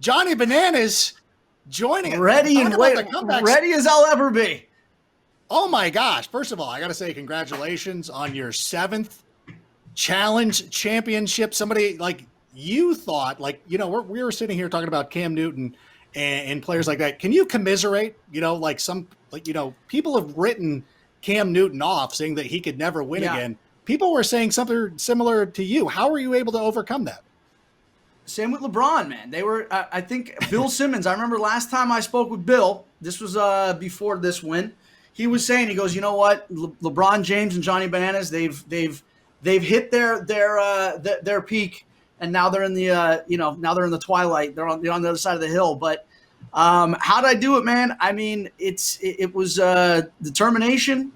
Johnny Bananas joining us. Ready and wait, ready as I'll ever be. Oh my gosh. First of all, I got to say congratulations on your 7th challenge championship. Somebody like you thought, like, you know, we were sitting here talking about Cam Newton and players like that. Can you commiserate, you know, like people have written Cam Newton off saying that he could never win again. People were saying something similar to you. How were you able to overcome that? Same with LeBron, man. They were, I think Bill Simmons, I remember last time I spoke with Bill, this was before this win. He was saying, he goes, you know what, LeBron James and Johnny Bananas, they've hit their peak, and now they're in the now they're in the twilight. They're on the other side of the hill. But how did I do it, man? I mean, it was determination.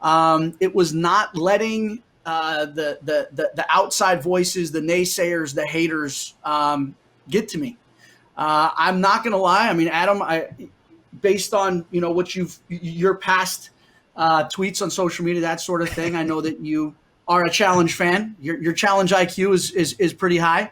It was not letting the outside voices, the naysayers, the haters get to me. I'm not gonna lie. I mean, Adam, based on what your past tweets on social media, that sort of thing, I know that you are a challenge fan. Your challenge IQ is pretty high.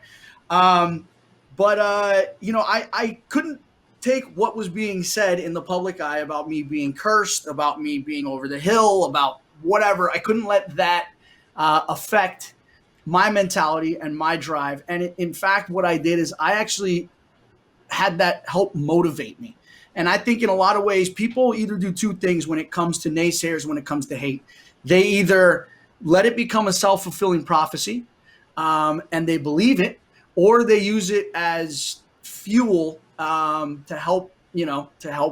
But I couldn't take what was being said in the public eye about me being cursed, about me being over the hill, about whatever. I couldn't let that affect my mentality and my drive. And in fact, what I did is I actually had that help motivate me. And I think in a lot of ways, people either do two things when it comes to naysayers, when it comes to hate. They either let it become a self-fulfilling prophecy, and they believe it, or they use it as fuel to help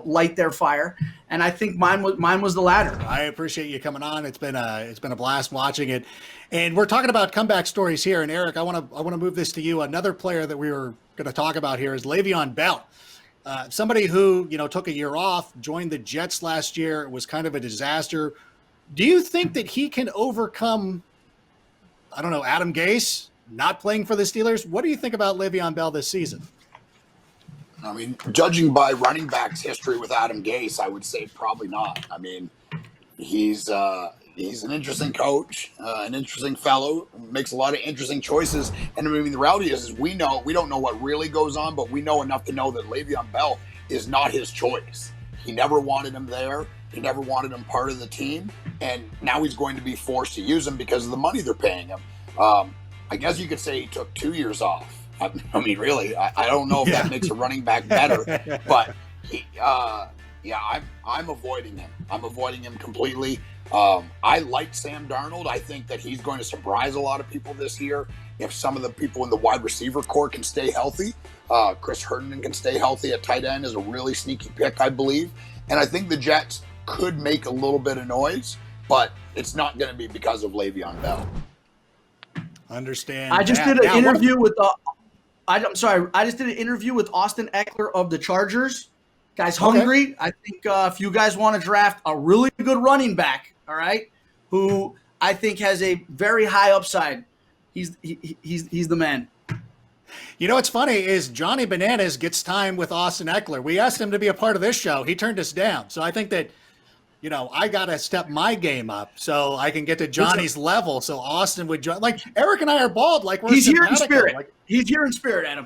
light their fire. And I think mine was the latter. I appreciate you coming on. It's been a blast watching it. And we're talking about comeback stories here. And Eric, I want to move this to you. Another player that we were going to talk about here is Le'Veon Bell. Somebody who, took a year off, joined the Jets last year. It was kind of a disaster. Do you think that he can overcome, I don't know, Adam Gase not playing for the Steelers? What do you think about Le'Veon Bell this season? I mean, judging by running backs' history with Adam Gase, I would say probably not. I mean, he's an interesting coach, an interesting fellow, makes a lot of interesting choices. And I mean, the reality is we don't know what really goes on, but we know enough to know that Le'Veon Bell is not his choice. He never wanted him there. He never wanted him part of the team. And now he's going to be forced to use him because of the money they're paying him. I guess you could say he took 2 years off. I mean, really, I don't know if that makes a running back better, but I'm avoiding him. I'm avoiding him completely. I like Sam Darnold. I think that he's going to surprise a lot of people this year. If some of the people in the wide receiver core can stay healthy, Chris Herndon can stay healthy at tight end is a really sneaky pick, I believe. And I think the Jets could make a little bit of noise, but it's not going to be because of Le'Veon Bell. Understand. I just did an interview with I just did an interview with Austin Ekeler of the Chargers. Guy's hungry. Okay. I think if you guys want to draft a really good running back, all right, who I think has a very high upside, he's the man. You know what's funny is Johnny Bananas gets time with Austin Ekeler. We asked him to be a part of this show. He turned us down. So I think that, I got to step my game up so I can get to Johnny's level. So Austin would join. Like Eric and I are bald. Like he's here in spirit. He's here in spirit, Adam.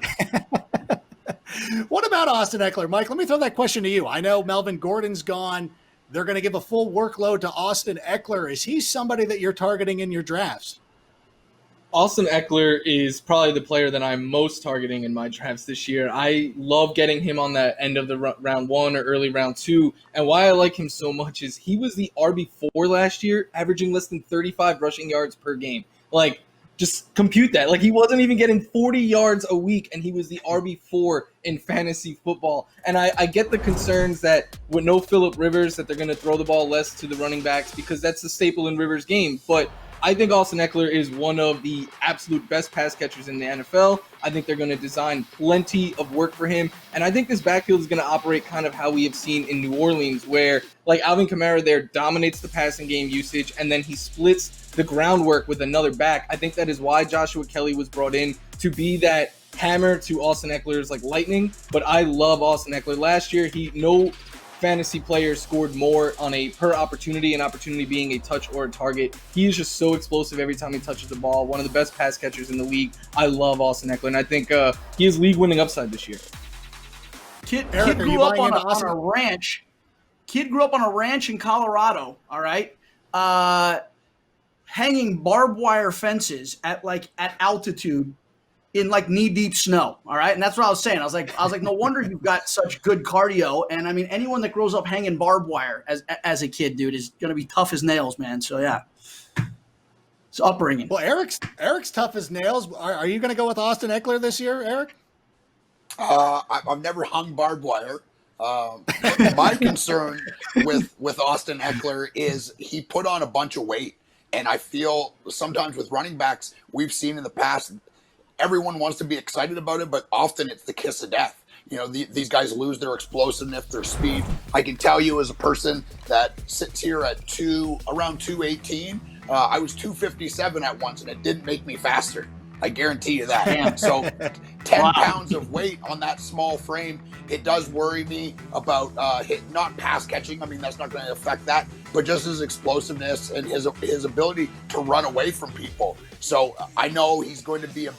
What about Austin Ekeler? Mike, let me throw that question to you. I know Melvin Gordon's gone. They're going to give a full workload to Austin Ekeler. Is he somebody that you're targeting in your drafts? Austin Ekeler is probably the player that I'm most targeting in my drafts this year. I love getting him on that end of the round 1 or early round 2. And why I like him so much is he was the RB4 last year, averaging less than 35 rushing yards per game. Like, just compute that. Like, he wasn't even getting 40 yards a week, and he was the RB4 in fantasy football. And I get the concerns that with no Phillip Rivers, that they're going to throw the ball less to the running backs because that's the staple in Rivers' game. But I think Austin Ekeler is one of the absolute best pass catchers in the NFL. I think they're going to design plenty of work for him. And I think this backfield is going to operate kind of how we have seen in New Orleans, where like Alvin Kamara there dominates the passing game usage, and then he splits the groundwork with another back. I think that is why Joshua Kelly was brought in to be that hammer to Austin Ekeler's like lightning. But I love Austin Ekeler. Last year, no fantasy players scored more on a per opportunity, an opportunity being a touch or a target. He is just so explosive every time he touches the ball. One of the best pass catchers in the league. I love Austin Ekeler, and I think he has league-winning upside this year. Kid Eric, are you grew up buying on into Austin? a ranch. Kid grew up on a ranch in Colorado. All right, hanging barbed wire fences at altitude in like knee deep snow. All right, and that's what I was saying. I was like, no wonder you've got such good cardio. And I mean, anyone that grows up hanging barbed wire as a kid, dude, is gonna be tough as nails, man. So yeah, it's upbringing. Well, Eric's tough as nails. Are you going to go with Austin Ekeler this year, Eric? I've never hung barbed wire. My concern with Austin Ekeler is he put on a bunch of weight, and I feel sometimes with running backs we've seen in the past, everyone wants to be excited about it, but often it's the kiss of death. You know, these guys lose their explosiveness, their speed. I can tell you as a person that sits here at around 218, I was 257 at once, and it didn't make me faster. I guarantee you that. Damn. So 10 Wow. pounds of weight on that small frame, it does worry me about not pass catching. I mean, that's not going to affect that, but just his explosiveness and his ability to run away from people. So I know he's going to be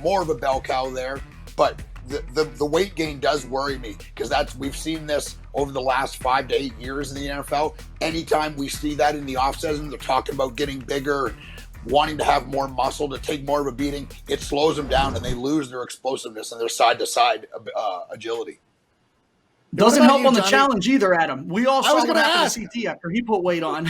more of a bell cow there, but the weight gain does worry me, because we've seen this over the last 5 to 8 years in the NFL. Anytime we see that in the offseason, they're talking about getting bigger, wanting to have more muscle, to take more of a beating. It slows them down, and they lose their explosiveness and their side-to-side agility. Doesn't What about help you, on the Johnny? challenge either, Adam. We all saw was what gonna happened ask. to CT after he put weight on.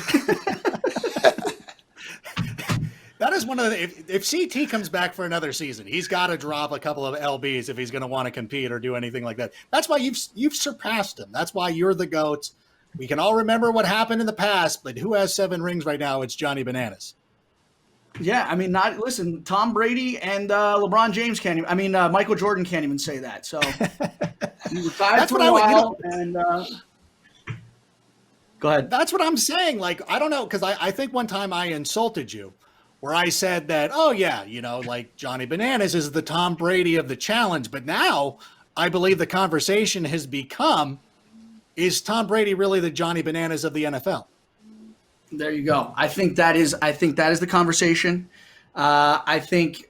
That is one of the, if CT comes back for another season, he's got to drop a couple of LBs if he's going to want to compete or do anything like that. That's why you've surpassed him. That's why you're the GOAT. We can all remember what happened in the past, but who has 7 rings right now? It's Johnny Bananas. Yeah, I mean, listen, Tom Brady and LeBron James can't even. I mean, Michael Jordan can't even say that. So he retired That's for what a I would- you while, and go ahead. That's what I'm saying. Like, I don't know, because I think one time I insulted you where I said that, oh, yeah, like Johnny Bananas is the Tom Brady of the challenge. But now I believe the conversation has become, is Tom Brady really the Johnny Bananas of the NFL? There you go. I think that is the conversation. I think,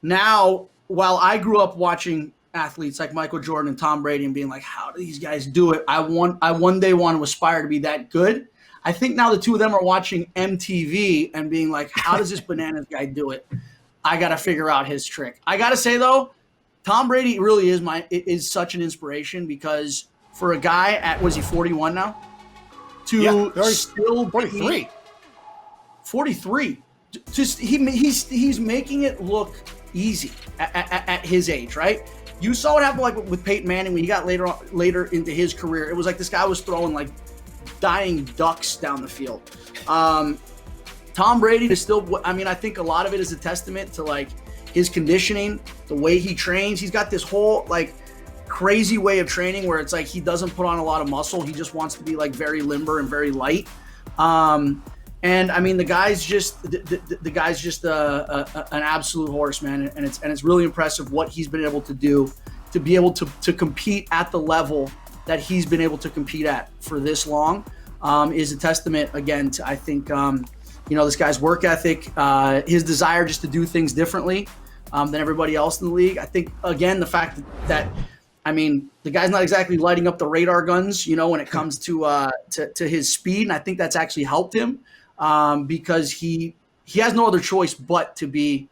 now, while I grew up watching athletes like Michael Jordan and Tom Brady and being like, how do these guys do it? I one day want to aspire to be that good. I think now the two of them are watching MTV and being like, how does this Bananas guy do it? I got to figure out his trick. I got to say, though, Tom Brady really is such an inspiration, because for a guy at, was he 41 now? Still 43. 43. Just he's making it look easy at his age, right? You saw what happened like with Peyton Manning when he got later into his career. It was like this guy was throwing like dying ducks down the field. Tom Brady is still. I mean, I think a lot of it is a testament to like his conditioning, the way he trains. He's got this whole like crazy way of training where it's like he doesn't put on a lot of muscle. He just wants to be like very limber and very light. And I mean, the guy's just an absolute horse, man. And it's really impressive what he's been able to do to be able to compete at the level that he's been able to compete at for this long. Is a testament again to, I think, this guy's work ethic, his desire just to do things differently than everybody else in the league. I think, again, the fact that I mean, the guy's not exactly lighting up the radar guns, when it comes to his speed. And I think that's actually helped him because he has no other choice but to be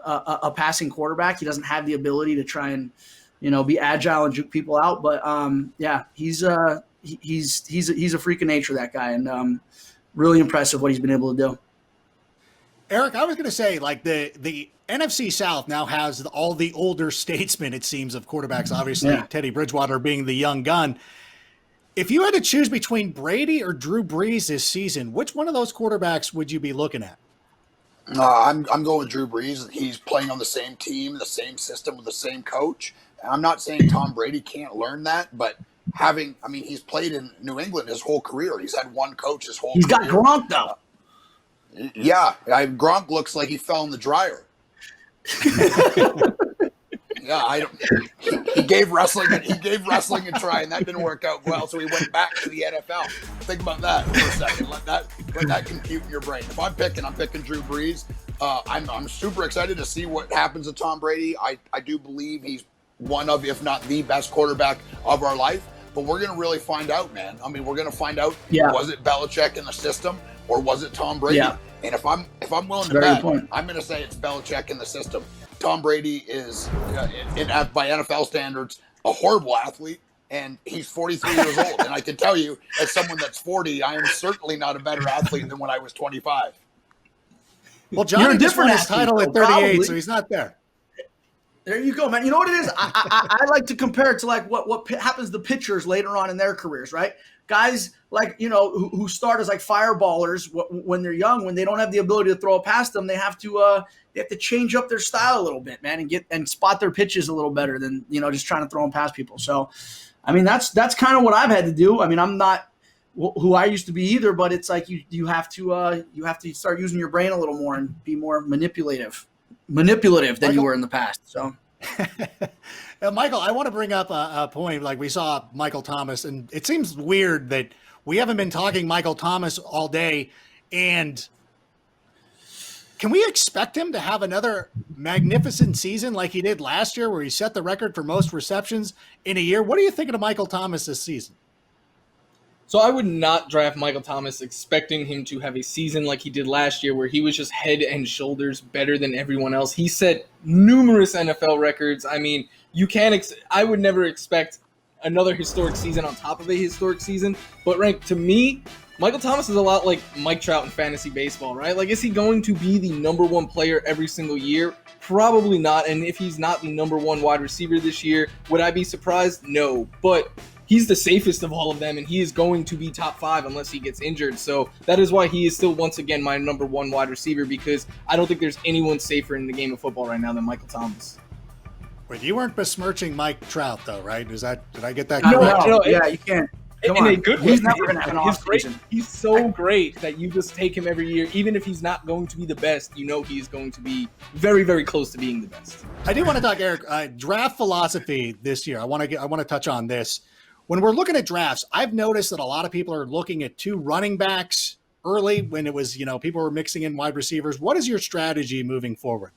a passing quarterback. He doesn't have the ability to try and, be agile and juke people out. But he's a freak of nature, that guy, and really impressive what he's been able to do. Eric, I was going to say, like, the NFC South now has all the older statesmen, it seems, of quarterbacks, obviously, Teddy Bridgewater being the young gun. If you had to choose between Brady or Drew Brees this season, which one of those quarterbacks would you be looking at? I'm going with Drew Brees. He's playing on the same team, the same system, with the same coach. I'm not saying Tom Brady can't learn that, but he's played in New England his whole career. He's had one coach his whole career. He's got Gronk, though. Yeah, Gronk looks like he fell in the dryer. Yeah, he gave wrestling a try, and that didn't work out well. So he went back to the NFL. Think about that for a second. Let that compute in your brain. If I'm picking Drew Brees. I'm super excited to see what happens to Tom Brady. I do believe he's one of, if not the best quarterback of our life. But we're going to really find out, man. I mean, we're going to find out, was it Belichick in the system or was it Tom Brady? Yeah. And if I'm willing to bet, I'm going to say it's Belichick in the system. Tom Brady is, by NFL standards, a horrible athlete, and he's 43 years old. And I can tell you, as someone that's 40, I am certainly not a better athlete than when I was 25. Well, Johnny just won his title at 38, probably. So he's not there. There you go, man. You know what it is? I like to compare it to like what happens to pitchers later on in their careers, right? Guys like, who start as like fireballers when they're young, when they don't have the ability to throw it past them, they have to change up their style a little bit, man, and spot their pitches a little better than, just trying to throw them past people. So, I mean, that's kind of what I've had to do. I mean, I'm not who I used to be either, but it's like you have to start using your brain a little more and be more manipulative than you were in the past. So, Michael, I want to bring up a point. Like we saw Michael Thomas, and it seems weird that we haven't been talking Michael Thomas all day. And can we expect him to have another magnificent season like he did last year, where he set the record for most receptions in a year? What are you thinking of Michael Thomas this season? So I would not draft Michael Thomas expecting him to have a season like he did last year, where he was just head and shoulders better than everyone else. He set numerous NFL records. I mean, I would never expect another historic season on top of a historic season. But to me, Michael Thomas is a lot like Mike Trout in fantasy baseball, right? Like, is he going to be the number one player every single year? Probably not. And if he's not the number one wide receiver this year, would I be surprised? No. But he's the safest of all of them, and he is going to be top 5 unless he gets injured. So that is why he is still, once again, my number one wide receiver, because I don't think there's anyone safer in the game of football right now than Michael Thomas. Wait, you weren't besmirching Mike Trout, though, right? Did I get that correct? No, yeah, you can't. In a good way. He's never going to have an off season. He's so great that you just take him every year. Even if he's not going to be the best, he is going to be very, very close to being the best. I do want to talk, Eric, draft philosophy this year. I want to touch on this. When we're looking at drafts, I've noticed that a lot of people are looking at 2 running backs early when it was, people were mixing in wide receivers. What is your strategy moving forward?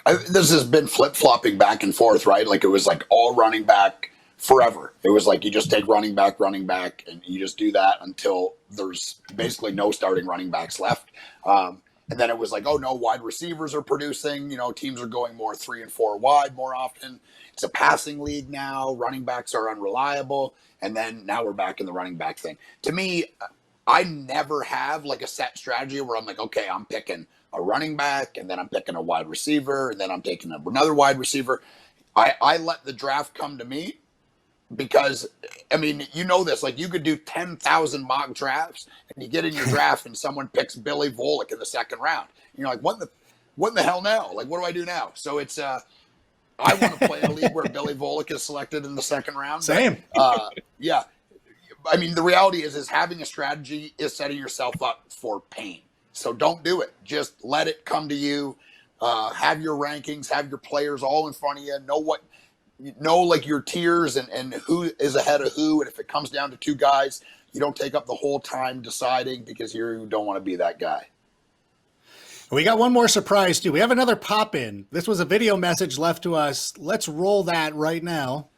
This has been flip-flopping back and forth, right? Like, it was like all running back forever. It was like you just take running back, and you just do that until there's basically no starting running backs left. And then it was like, oh no, wide receivers are producing. Teams are going more 3 and 4 wide more often. It's a passing league now. Running backs are unreliable. And then now we're back in the running back thing. To me, I never have like a set strategy where I'm like, okay, I'm picking a running back, and then I'm picking a wide receiver, and then I'm taking another wide receiver. I let the draft come to me. Because, I mean, this, like, you could do 10,000 mock drafts and you get in your draft and someone picks Billy Volek in the 2nd round. And you're like, what in the hell now? Like, what do I do now? So it's, I want to play in a league where Billy Volek is selected in the 2nd round. Same. Yeah. I mean, the reality is having a strategy is setting yourself up for pain. So don't do it. Just let it come to you. Have your rankings, have your players all in front of you. Know like your tiers and who is ahead of who. And if it comes down to 2 guys, you don't take up the whole time deciding because you don't want to be that guy. We got one more surprise too. We have another pop in. This was a video message left to us. Let's roll that right now.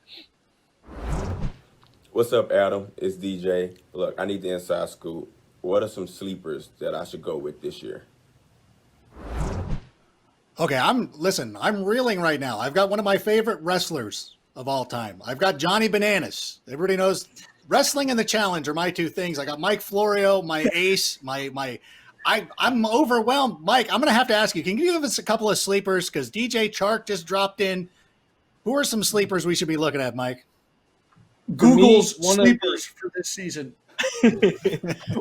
What's up, Adam? It's DJ. Look, I need the inside scoop. What are some sleepers that I should go with this year? Okay, I'm reeling right now. I've got one of my favorite wrestlers of all time. I've got Johnny Bananas. Everybody knows wrestling and the challenge are my 2 things. I got Mike Florio, my ace, I'm overwhelmed. Mike, I'm going to have to ask you, can you give us a couple of sleepers? Because DJ Chark just dropped in. Who are some sleepers we should be looking at, Mike? Google's sleepers for this season.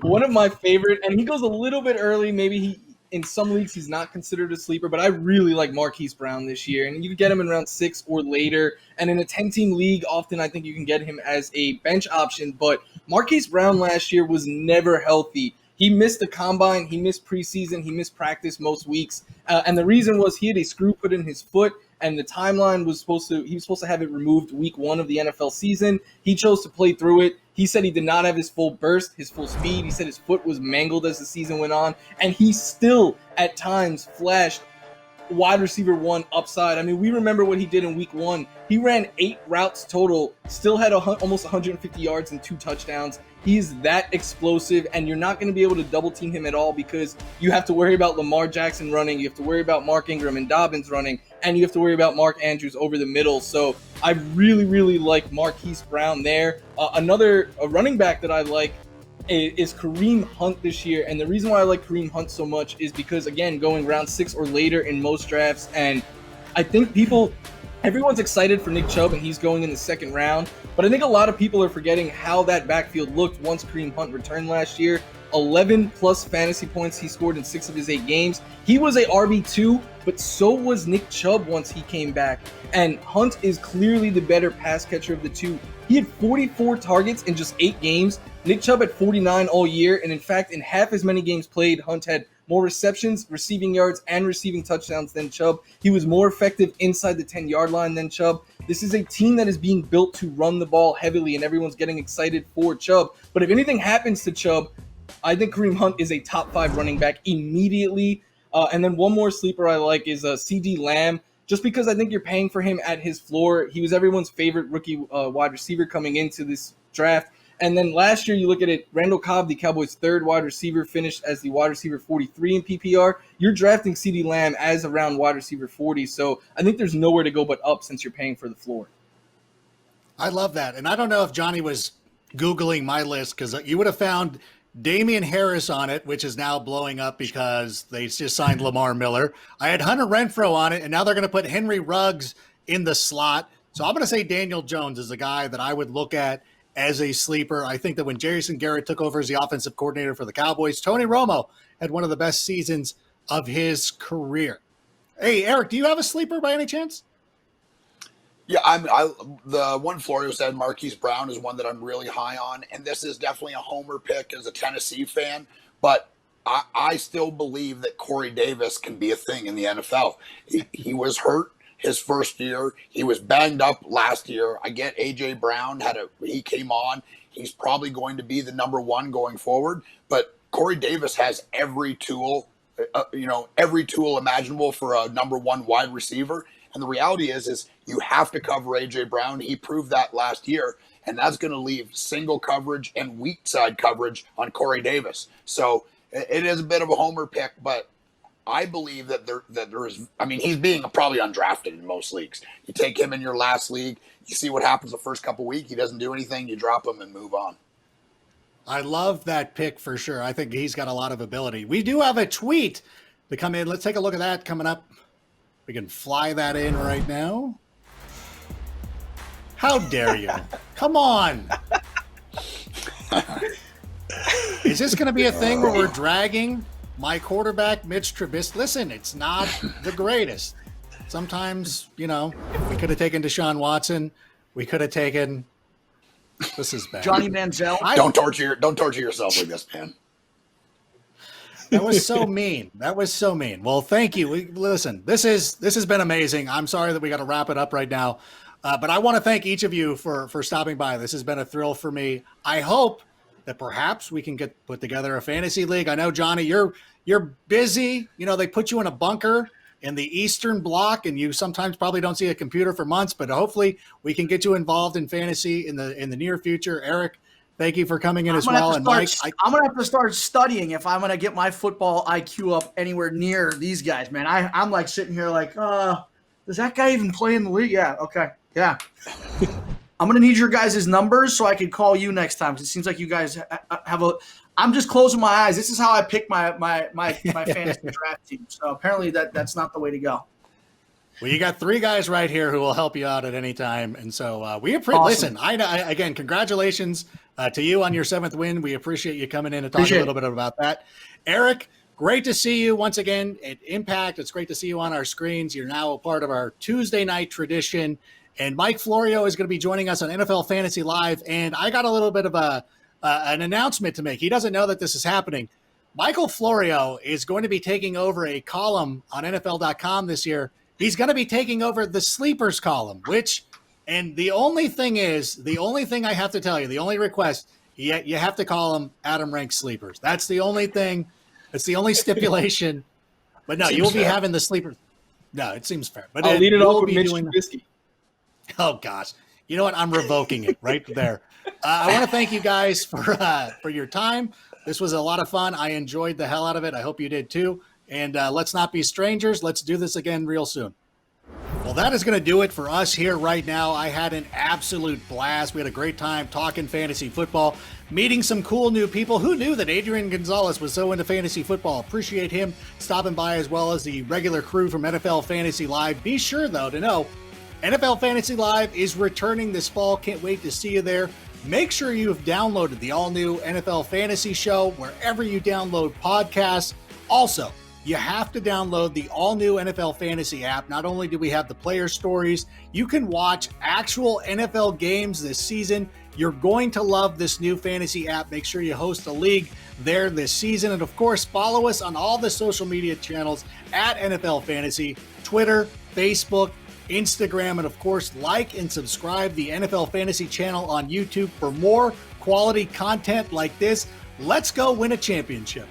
One of my favorite, and he goes a little bit early. Maybe in some leagues he's not considered a sleeper, but I really like Marquise Brown this year. And you can get him in round 6 or later. And in a 10-team league, often I think you can get him as a bench option. But Marquise Brown last year was never healthy. He missed the combine, he missed preseason, he missed practice most weeks. And the reason was he had a screw put in his foot, and the timeline was he was supposed to have it removed week 1 of the NFL season. He chose to play through it. He said he did not have his full burst, his full speed. He said his foot was mangled as the season went on, and he still at times flashed wide receiver one upside. I mean, we remember what he did in week 1. He ran 8 routes total, still had almost 150 yards and 2 touchdowns. He's that explosive, and you're not going to be able to double team him at all because you have to worry about Lamar Jackson running, you have to worry about Mark Ingram and Dobbins running, and you have to worry about Mark Andrews over the middle. So I really, really like Marquise Brown there. Another running back that I like is Kareem Hunt this year, and the reason why I like Kareem Hunt so much is because, again, going round 6 or later in most drafts, and I think everyone's excited for Nick Chubb, and he's going in the 2nd round, but I think a lot of people are forgetting how that backfield looked once Kareem Hunt returned last year. 11 plus fantasy points he scored in 6 of his 8 games. He was a RB2, but so was Nick Chubb once he came back, and Hunt is clearly the better pass catcher of the two. He had 44 targets in just 8 games. Nick Chubb had 49 all year, and in fact, in half as many games played, Hunt had more receptions, receiving yards, and receiving touchdowns than Chubb. He was more effective inside the 10-yard line than Chubb. This is a team that is being built to run the ball heavily, and everyone's getting excited for Chubb. But if anything happens to Chubb, I think Kareem Hunt is a top 5 running back immediately. And then one more sleeper I like is CD Lamb, just because I think you're paying for him at his floor. He was everyone's favorite rookie wide receiver coming into this draft. And then last year, you look at it, Randall Cobb, the Cowboys' 3rd wide receiver, finished as the wide receiver 43 in PPR. You're drafting CeeDee Lamb as around wide receiver 40. So I think there's nowhere to go but up since you're paying for the floor. I love that. And I don't know if Johnny was Googling my list, because you would have found Damian Harris on it, which is now blowing up because they just signed Lamar Miller. I had Hunter Renfrow on it, and now they're going to put Henry Ruggs in the slot. So I'm going to say Daniel Jones is a guy that I would look at as a sleeper. I think that when Jason Garrett took over as the offensive coordinator for the Cowboys, Tony Romo had one of the best seasons of his career. Hey, Eric, do you have a sleeper by any chance? Yeah, the one Florio said, Marquise Brown, is one that I'm really high on, and this is definitely a homer pick as a Tennessee fan, but I still believe that Corey Davis can be a thing in the NFL. He was hurt his first year. He was banged up last year. I get A.J. Brown he came on. He's probably going to be the number 1 going forward, but Corey Davis has every tool imaginable for a number 1 wide receiver. And the reality is you have to cover A.J. Brown. He proved that last year, and that's going to leave single coverage and weak side coverage on Corey Davis. So it is a bit of a homer pick, but I believe that there is. I mean, he's being probably undrafted in most leagues. You take him in your last league, you see what happens the first couple weeks. He doesn't do anything. You drop him and move on. I love that pick for sure. I think he's got a lot of ability. We do have a tweet to come in. Let's take a look at that coming up. We can fly that in right now. How dare you? Come on. Is this going to be a thing where we're dragging my quarterback, Mitch Trubisky? Listen, it's not the greatest. Sometimes, we could have taken Deshaun Watson. We could have taken. This is bad. Johnny Manziel. Don't torture yourself with this, man. That was so mean. Well, thank you. Listen, this has been amazing. I'm sorry that we got to wrap it up right now, but I want to thank each of you for stopping by. This has been a thrill for me. I hope that perhaps we can put together a fantasy league. I know, Johnny, you're busy. They put you in a bunker in the Eastern Bloc, and you sometimes probably don't see a computer for months. But hopefully, we can get you involved in fantasy in the near future. Eric, thank you for coming in as well. And Mike, I'm going to have to start studying if I'm going to get my football IQ up anywhere near these guys, man. I'm like sitting here like, does that guy even play in the league? Yeah. Okay. Yeah. I'm going to need your guys' numbers so I can call you next time. It seems like you guys have I'm just closing my eyes. This is how I pick my fantasy draft team. So apparently that's not the way to go. Well, you got 3 guys right here who will help you out at any time. And so we appreciate, Awesome. Listen, again, congratulations to you on your 7th win. We appreciate you coming in and talking a little bit about that. Eric, great to see you once again at Impact. It's great to see you on our screens. You're now a part of our Tuesday night tradition. And Mike Florio is going to be joining us on NFL Fantasy Live. And I got a little bit of an announcement to make. He doesn't know that this is happening. Michael Florio is going to be taking over a column on NFL.com this year. He's going to be taking over the sleepers column, and the only thing I have to tell you, the only request, you have to call them Adam Rank sleepers. That's the only thing. That's the only stipulation. But no, you'll be having the sleepers. No, it seems fair. But I'll lead it we'll off with be Mitch doing- Trubisky. Oh gosh, you know what? I'm revoking it right there. I want to thank you guys for your time. This was a lot of fun. I enjoyed the hell out of it. I hope you did too. And let's not be strangers. Let's do this again real soon. Well, that is going to do it for us here right now. I had an absolute blast. We had a great time talking fantasy football, meeting some cool new people. Who knew that Adrian Gonzalez was so into fantasy football? Appreciate him stopping by, as well as the regular crew from NFL Fantasy Live. Be sure, though, to know NFL Fantasy Live is returning this fall. Can't wait to see you there. Make sure you have downloaded the all-new NFL Fantasy Show wherever you download podcasts. Also, you have to download the all-new NFL Fantasy app. Not only do we have the player stories, you can watch actual NFL games this season. You're going to love this new fantasy app. Make sure you host a league there this season. And of course, follow us on all the social media channels at NFL Fantasy, Twitter, Facebook, Instagram, and of course, like and subscribe the NFL Fantasy channel on YouTube for more quality content like this. Let's go win a championship.